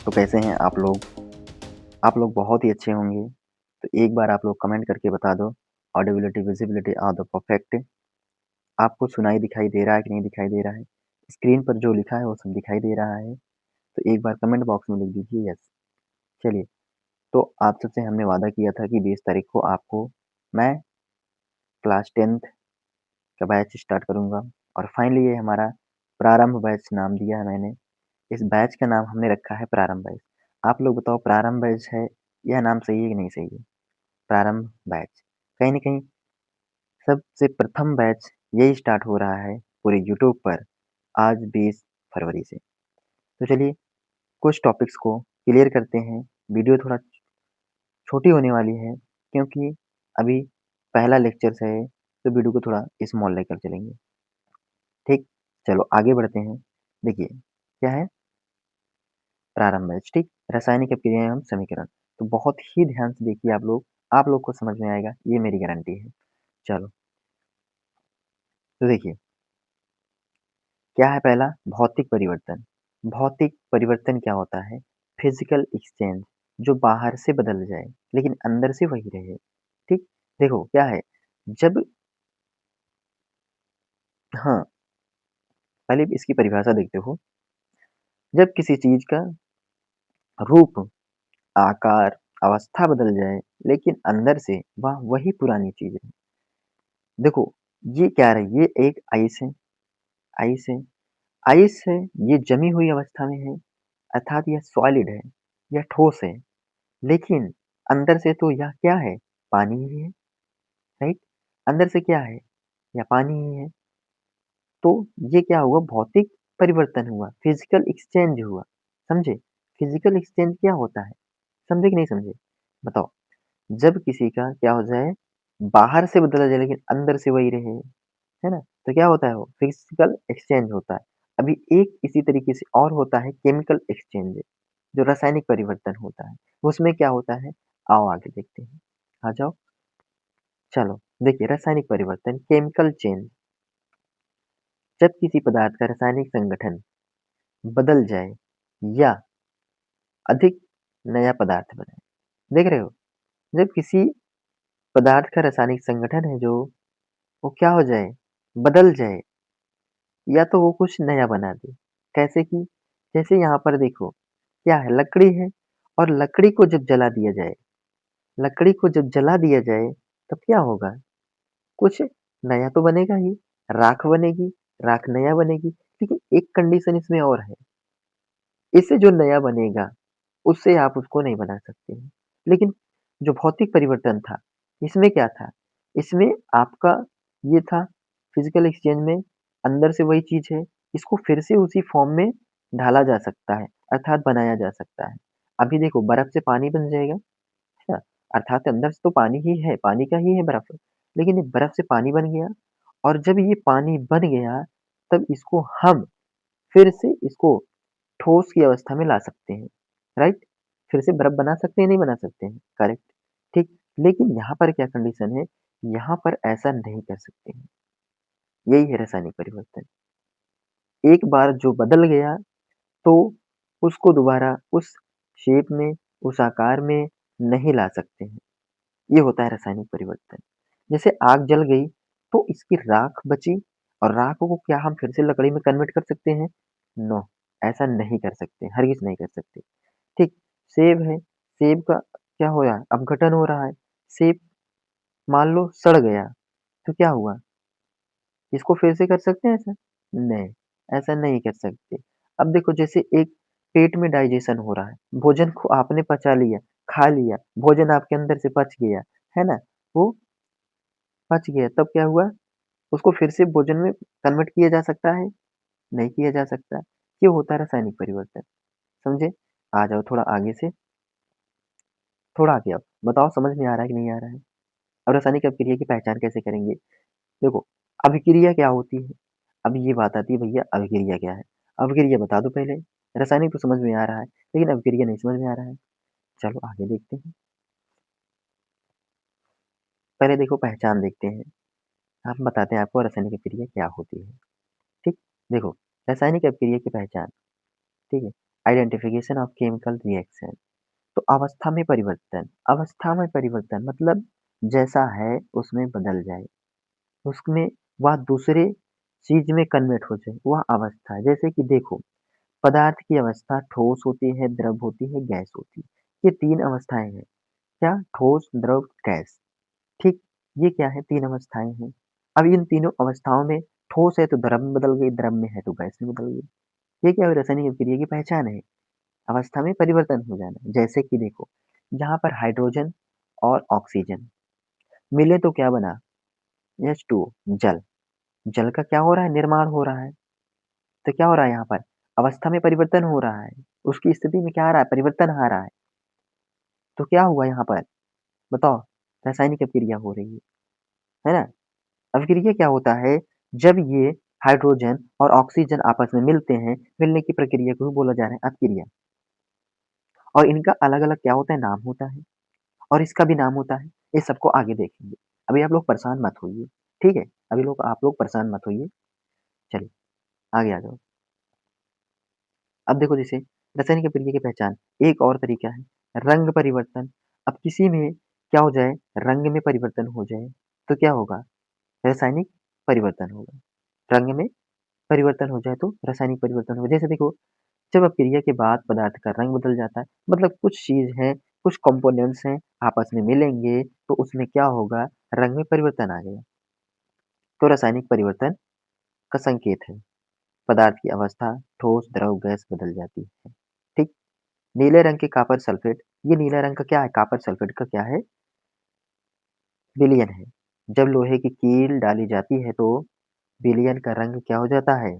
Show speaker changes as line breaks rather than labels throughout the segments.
तो कैसे हैं आप लोग? आप लोग बहुत ही अच्छे होंगे। तो एक बार आप लोग कमेंट करके बता दो, audibility, visibility are the perfect. आपको सुनाई दिखाई दे रहा है कि नहीं दिखाई दे रहा है? स्क्रीन पर जो लिखा है वो सब दिखाई दे रहा है? तो एक बार कमेंट बॉक्स में लिख दीजिए यस। चलिए, तो आप सबसे हमने वादा किया था कि 20 तारीख को आपको मैं क्लास 10th का बैच स्टार्ट करूँगा और फाइनली ये हमारा प्रारंभ बैच नाम दिया है मैंने। इस बैच का नाम हमने रखा है प्रारंभ बैच। आप लोग बताओ प्रारंभ बैच है, यह नाम सही है कि नहीं सही है? प्रारंभ बैच। कहीं न कहीं सबसे प्रथम बैच यही स्टार्ट हो रहा है पूरे यूट्यूब पर आज 20 फरवरी से। तो चलिए कुछ टॉपिक्स को क्लियर करते हैं। वीडियो थोड़ा छोटी होने वाली है क्योंकि अभी पहला लेक्चर्स है तो वीडियो को थोड़ा स्मॉल लेकर चलेंगे। ठीक? चलो आगे बढ़ते हैं। देखिए क्या है प्रारंभ बैच ठीक? रासायनिक अभिक्रिया एवं समीकरण। तो बहुत ही ध्यान से देखिए आप लोग को समझ में आएगा ये मेरी गारंटी है। चलो, तो देखिए क्या है पहला भौतिक परिवर्तन। भौतिक परिवर्तन क्या होता है? फिजिकल एक्सचेंज जो बाहर से बदल जाए लेकिन अंदर से वही रहे। ठीक? देखो क्या है जब हाँ, पहले इसकी परिभाषा देखते हो। जब किसी चीज का रूप, आकार, अवस्था बदल जाए लेकिन अंदर से वह वही पुरानी चीज है। देखो ये क्या है? ये एक आइस है, आइस है, आइस है। ये जमी हुई अवस्था में है अर्थात यह सॉलिड है, यह ठोस है। लेकिन अंदर से तो यह क्या है? पानी ही है, राइट? अंदर से क्या है? यह पानी ही है। तो ये क्या हुआ? भौतिक परिवर्तन हुआ, फिजिकल एक्सचेंज हुआ। समझे? फिजिकल एक्सचेंज क्या होता है? समझे कि नहीं समझे? बताओ। जब किसी का क्या हो जाए, बाहर से बदला जाए लेकिन अंदर से वही रहे, है ना? तो क्या होता है वो? फिजिकल एक्सचेंज होता है। अभी एक इसी तरीके से और होता है केमिकल एक्सचेंज, जो रासायनिक परिवर्तन होता है। उसमें क्या होता है? आओ आगे देखते हैं। आ जाओ। चलो, देखिए रासायनिक परिवर्तन, केमिकल चेंज। जब किसी पदार्थ का रासायनिक संगठन बदल जाए या अधिक नया पदार्थ बने। देख रहे हो? जब किसी पदार्थ का रासायनिक संगठन है जो, वो क्या हो जाए? बदल जाए या तो वो कुछ नया बना दे। कैसे कि जैसे यहाँ पर देखो, क्या है? लकड़ी है और लकड़ी को जब जला दिया जाए, लकड़ी को जब जला दिया जाए, तब क्या होगा? कुछ नया तो बनेगा ही, राख बनेगी, राख नया बनेगी। लेकिन एक कंडीशन इसमें और है, इससे जो नया बनेगा, उससे आप उसको नहीं बना सकते हैं। लेकिन जो भौतिक परिवर्तन था, इसमें क्या था? इसमें आपका ये था फिजिकल एक्सचेंज में अंदर से वही चीज़ है, इसको फिर से उसी फॉर्म में ढाला जा सकता है, अर्थात बनाया जा सकता है। अभी देखो बर्फ से पानी बन जाएगा, है ना? अर्थात अंदर से तो पानी ही है, पानी का ही है बर्फ। लेकिन ये बर्फ से पानी बन गया और जब ये पानी बन गया, तब इसको हम फिर से इसको ठोस की अवस्था में ला सकते हैं, राइट? फिर से बर्फ बना सकते हैं, नहीं बना सकते हैं, करेक्ट, ठीक। लेकिन यहाँ पर क्या कंडीशन है, यहाँ पर ऐसा नहीं कर सकते हैं। यही है रासायनिक परिवर्तन। एक बार जो बदल गया तो उसको दोबारा उस शेप में, उस आकार में नहीं ला सकते हैं। ये होता है रासायनिक परिवर्तन। जैसे आग जल गई तो इसकी राख बची और राख को क्या हम फिर से लकड़ी में कन्वर्ट कर सकते हैं? नो, ऐसा नहीं कर सकते, हरगिज़ नहीं कर सकते। ठीक, सेब है, सेब का क्या हो रहा है? अपघटन हो रहा है। सेब मान लो सड़ गया, तो क्या हुआ? इसको फिर से कर सकते हैं ऐसा? नहीं, ऐसा नहीं कर सकते। अब देखो जैसे एक पेट में डाइजेशन हो रहा है, भोजन को आपने पचा लिया, खा लिया, भोजन आपके अंदर से पच गया, है ना? वो पच गया, तब क्या हुआ? उसको फिर से भोजन में कन्वर्ट किया जा सकता है? नहीं किया जा सकता। ये होता है रासायनिक परिवर्तन, समझे? आ जाओ थोड़ा आगे से, थोड़ा आगे आओ। बताओ समझ में आ रहा है कि नहीं आ रहा है? अब रासायनिक अभिक्रिया की पहचान कैसे करेंगे? देखो, अभिक्रिया क्या होती है? अब ये बात आती है भैया अभिक्रिया क्या है? अभिक्रिया बता दो पहले। रासायनिक तो समझ में आ रहा है, लेकिन अभिक्रिया नहीं समझ में आ रहा है। चलो आगे देखते हैं। पहले देखो पहचान देखते हैं। हम बताते हैं आपको रासायनिक अभिक्रिया क्या होती है। ठीक? देखो, रासायनिक अभिक्रिया की पहचान, ठीक है? Identification of chemical reaction. तो अवस्था में परिवर्तन मतलब जैसा है उसमें बदल जाए, उसमें वह दूसरे चीज में कन्वर्ट हो जाए, वह अवस्था है। जैसे कि देखो, पदार्थ की अवस्था ठोस होती है, द्रव होती है, गैस होती है। ये तीन अवस्थाएं हैं। क्या? ठोस, द्रव, गैस। ठीक, ये क्या है? तीन अवस्थाएं हैं। अब इन तीनों अवस्थाओं में ठोस है तो द्रव में बदल गई, द्रव में है तो गैस में बदल गई। ये क्या है? रासायनिक अभिक्रिया की पहचान है, अवस्था में परिवर्तन हो जाना। जैसे कि देखो, जहाँ पर हाइड्रोजन और ऑक्सीजन मिले तो क्या बना? H2O, जल। जल का क्या हो रहा है? निर्माण हो रहा है। तो क्या हो रहा है यहाँ पर? अवस्था में परिवर्तन हो रहा है। उसकी स्थिति में क्या आ रहा है? परिवर्तन आ रहा है। तो क्या हुआ यहाँ पर? बताओ। रासायनिक अभिक्रिया हो रही है ना? अभिक्रिया क्या होता है? जब ये हाइड्रोजन और ऑक्सीजन आपस में मिलते हैं, मिलने की प्रक्रिया को ही बोला जा रहा है अपक्रिया। और इनका अलग-अलग क्या होता है? नाम होता है। और इसका भी नाम होता है। इस सबको आगे देखेंगे। अभी आप लोग परेशान मत होइए, ठीक है? अभी लोग आप लोग परेशान मत होइए। चलिए, आगे आ जाओ। अब देखो, जैसे रासायनिक अभिक्रिया की पहचान, एक और तरीका है रंग परिवर्तन। अब किसी में क्या हो जाए? रंग में परिवर्तन हो जाए, तो क्या होगा? रासायनिक परिवर्तन होगा। रंग में परिवर्तन हो जाए तो रासायनिक परिवर्तन होगा। जैसे देखो, जब अपक्रिया के बाद पदार्थ का रंग बदल जाता है, मतलब कुछ चीज़ है, कुछ कंपोनेंट्स हैं, आपस में मिलेंगे तो उसमें क्या होगा? रंग में परिवर्तन आ गया। तो रासायनिक परिवर्तन का संकेत है। पदार्थ की अवस्था ठोस, द्रव, गैस बदल जाती है। ठीक? नीले रंग के कॉपर सल्फेट, ये नीला रंग का क्या है? कॉपर सल्फेट का क्या है? विलयन है। जब लोहे की कील डाली जाती है तो विलयन का रंग क्या हो जाता है?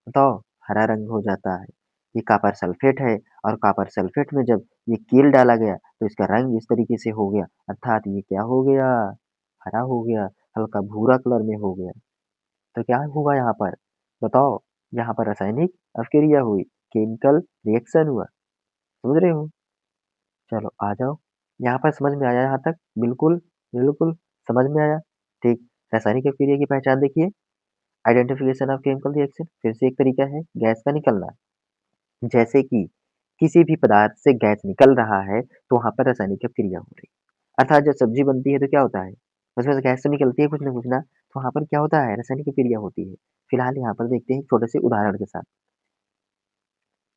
बताओ। हरा रंग हो जाता है। ये कॉपर सल्फेट है और कॉपर सल्फेट में जब ये कील डाला गया तो इसका रंग इस तरीके से हो गया, अर्थात ये क्या हो गया? हरा हो गया, हल्का भूरा कलर में हो गया। तो क्या हुआ यहाँ पर? बताओ। यहाँ पर रासायनिक अभिक्रिया हुई, केमिकल रिएक्शन हुआ। समझ रहे हो? चलो आ जाओ। यहाँ पर समझ में आया यहाँ तक? बिल्कुल, बिल्कुल समझ में आया। ठीक। रासायनिक अभिक्रिया की पहचान देखिए, आइडेंटिफिकेशन ऑफ केमिकल रिएक्शन, फिर से एक तरीका है गैस का निकलना। जैसे कि किसी भी पदार्थ से गैस निकल रहा है तो वहाँ पर रासायनिक अभिक्रिया हो रही है। अर्थात जब सब्जी बनती है तो क्या होता है? उसमें से गैस तो निकलती है कुछ ना कुछ ना, तो वहाँ पर क्या होता है? रासायनिक अभिक्रिया होती है। फिलहाल यहाँ पर देखते हैं एक छोटे से उदाहरण के साथ।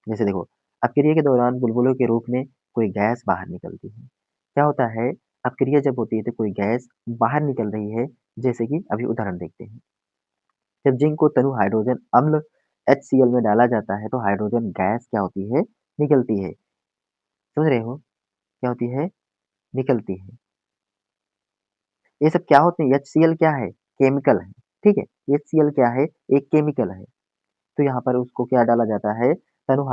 जैसे देखो, अपक्रिया के दौरान बुलबुलों के रूप में कोई गैस बाहर निकलती है। क्या होता है? अपक्रिया जब होती है तो कोई गैस बाहर निकल रही है, जैसे कि अभी उदाहरण देखते हैं। जब जिंक को तनु हाइड्रोजन अम्ल HCl में डाला जाता है तो हाइड्रोजन गैस क्या होती है? निकलती है। समझ रहे हो? क्या होती है? निकलती है। ये सब क्या होते हैं? HCl क्या है? केमिकल है। ठीक है? HCl क्या है? एक केमिकल है। तो यहाँ पर उसको क्या डाला जाता है? तनु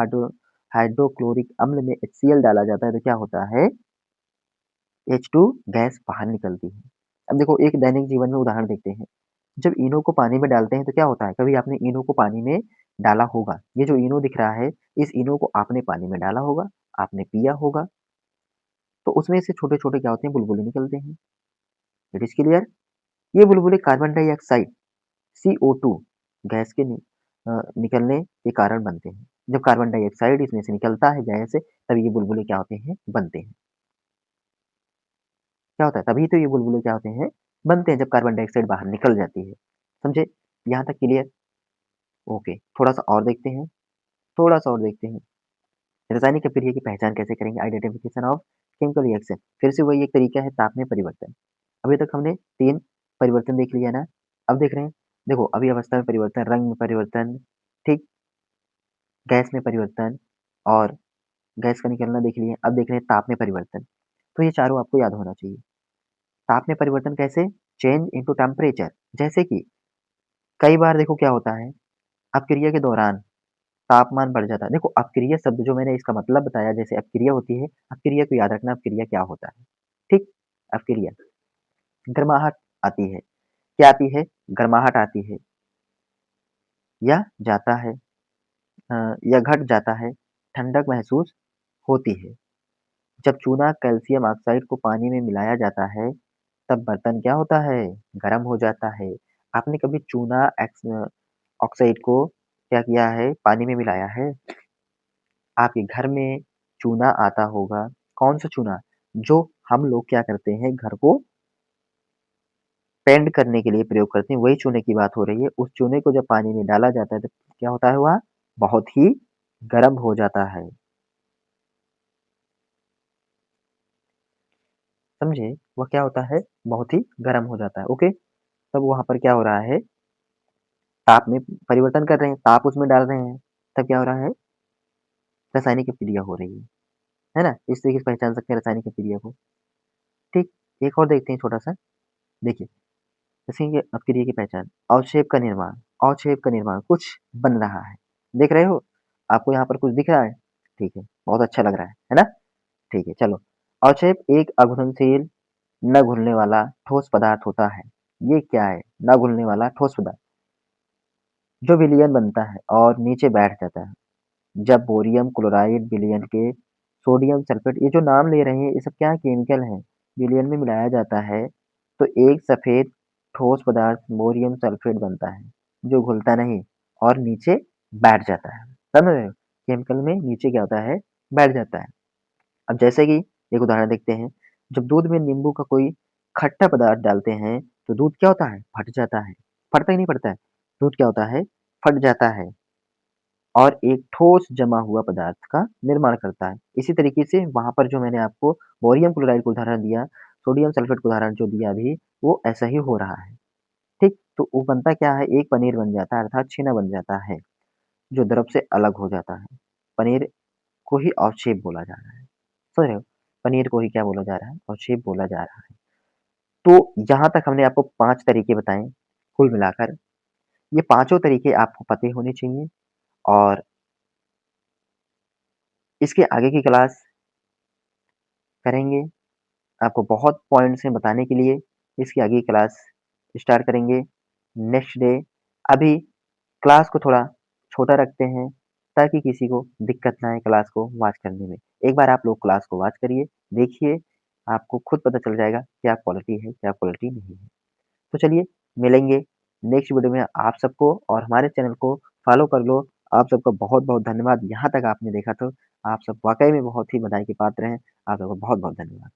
हाइड्रोक्लोरिक अम्ल में HCl डाला जाता है तो क्या होता है? H2 गैस बाहर निकलती है। अब देखो, एक दैनिक जीवन में उदाहरण देखते हैं। जब इनो को पानी में डालते हैं तो क्या होता है? कभी आपने इनो को पानी में डाला होगा। ये जो इनो दिख रहा है, इस इनो को आपने पानी में डाला होगा, आपने पिया होगा, तो उसमें से छोटे-छोटे क्या होते हैं? बुलबुले निकलते हैं। It is clear? ये बुलबुले कार्बन डाइऑक्साइड CO2 गैस के निकलने के कारण बनते हैं। जब कार्बन डाइऑक्साइड इसमें से निकलता है गैस, तब ये बुलबुले क्या होते हैं? बनते हैं। क्या होता है? तभी तो ये बुलबुले क्या होते हैं? बनते हैं, जब कार्बन डाइऑक्साइड बाहर निकल जाती है। समझे? यहाँ तक क्लियर? ओके। थोड़ा-सा और देखते हैं, थोड़ा-सा और देखते हैं। रासायनिक अभिक्रिया की पहचान कैसे करेंगे? Identification of chemical reaction. फिर से वही एक तरीका है, ताप में परिवर्तन। अभी तक हमने 3 परिवर्तन देख लिया ना? अब देख रहे हैं, देखो अभी अवस्था में परिवर्तन, रंग में परिवर्तन, ठीक? गैस में परिवर्तन और गैस का निकलना देख लिए। अब देख रहे हैं ताप में परिवर्तन। तो ये चारों आपको याद होना चाहिए। ताप में परिवर्तन कैसे? Change into temperature. जैसे कि कई बार देखो क्या होता है, अपक्रिया के दौरान तापमान बढ़ जाता है। देखो, अपक्रिया शब्द जो मैंने इसका मतलब बताया, जैसे अपक्रिया होती है, अपक्रिया को याद रखना, अपक्रिया क्या होता है। ठीक? अपक्रिया, गर्माहट आती है। क्या आती है? गर्माहट आती है या जाता है, या घट जाता है, ठंडक महसूस होती है। जब चूना कैल्शियम ऑक्साइड को पानी में मिलाया जाता है, तब बर्तन क्या होता है? गर्म हो जाता है। आपने कभी चूना ऑक्साइड को क्या किया है? पानी में मिलाया है? आपके घर में चूना आता होगा, कौन-सा चूना? जो हम लोग क्या करते हैं घर को पेंट करने के लिए प्रयोग करते हैं, वही चूने की बात हो रही है। उस चूने को जब पानी में डाला जाता है तो क्या होता है वह? बहुत ही गर्म हो जाता है, समझे? वह क्या होता है? बहुत ही गर्म हो जाता है, ओके? तब वहाँ पर क्या हो रहा है? ताप में परिवर्तन कर रहे हैं, ताप उसमें डाल रहे हैं, तब क्या हो रहा है? रासायनिक क्रिया हो रही है ना? इस तरीके से पहचान सकते हैं रासायनिक क्रिया को, ठीक? एक और देखते हैं छोटा-सा, देखिए, जैसे ये अपक्रिया की पहचान, अवक्षेप का निर्माण, अवक्षेप का निर्माण, कुछ बन रहा है, देख रहे हो? आपको यहाँ पर कुछ दिख रहा है? ठीक है, बहुत अच्छा लग रहा है ना? ठीक है, चलो। अवक्षेप एक अघुलनशील, न घुलने वाला ठोस पदार्थ होता है। ये क्या है? न घुलने वाला ठोस पदार्थ, जो विलयन बनता है और नीचे बैठ जाता है। जब बोरियम क्लोराइड विलयन के सोडियम सल्फेट ये जो नाम ले रहे हैं ये सब क्या केमिकल हैं, विलयन में मिलाया जाता है तो एक सफेद ठोस पदार्थ बोरियम सल्फेट बनता है जो घुलता नहीं और नीचे बैठ जाता है। समझ रहे हो? केमिकल में नीचे क्या होता है? बैठ जाता है। अब जैसे कि एक उदाहरण देखते हैं, जब दूध में नींबू का कोई खट्टा पदार्थ डालते हैं तो दूध क्या होता है? फट जाता है। फटता ही नहीं फटता है? दूध क्या होता है? फट जाता है। और एक ठोस जमा हुआ पदार्थ का निर्माण करता है। इसी तरीके से वहाँ पर जो मैंने आपको बोरियम क्लोराइड का उदाहरण दिया, सोडियम सल्फेट का उदाहरण जो दिया अभी, वो ऐसा ही हो रहा है। ठीक? तो वो बनता क्या है? एक पनीर बन जाता है अर्थात छेना बन जाता है, जो द्रव से अलग हो जाता है। पनीर को ही अवक्षेप बोला जा रहा है। समझ रहे हो? पनीर को ही क्या बोला जा रहा है? अवक्षेप बोला जा रहा है। तो यहाँ तक हमने आपको 5 तरीके बताए, कुल मिलाकर। ये पाँचों तरीके आपको पते होने चाहिए और इसके आगे की क्लास करेंगे। आपको बहुत पॉइंट्स हैं बताने के लिए, इसकी आगे क्लास स्टार्ट करेंगे नेक्स्ट डे। अभी क्लास को थोड़ा छोटा रखते हैं, ताकि किसी को दिक्कत ना आए क्लास को वॉच करने में। एक बार आप लोग क्लास को वॉच करिए, देखिए, आपको खुद पता चल जाएगा क्या क्वालिटी है, क्या क्वालिटी नहीं है। तो चलिए, मिलेंगे नेक्स्ट वीडियो में आप सबको और हमारे चैनल को फॉलो कर लो। आप सबका बहुत-बहुत धन्यवाद। यहाँ तक आपने देखा तो आप सब वाक़ई में बहुत ही बधाई के पात्र हैं। आप सबका बहुत-बहुत धन्यवाद।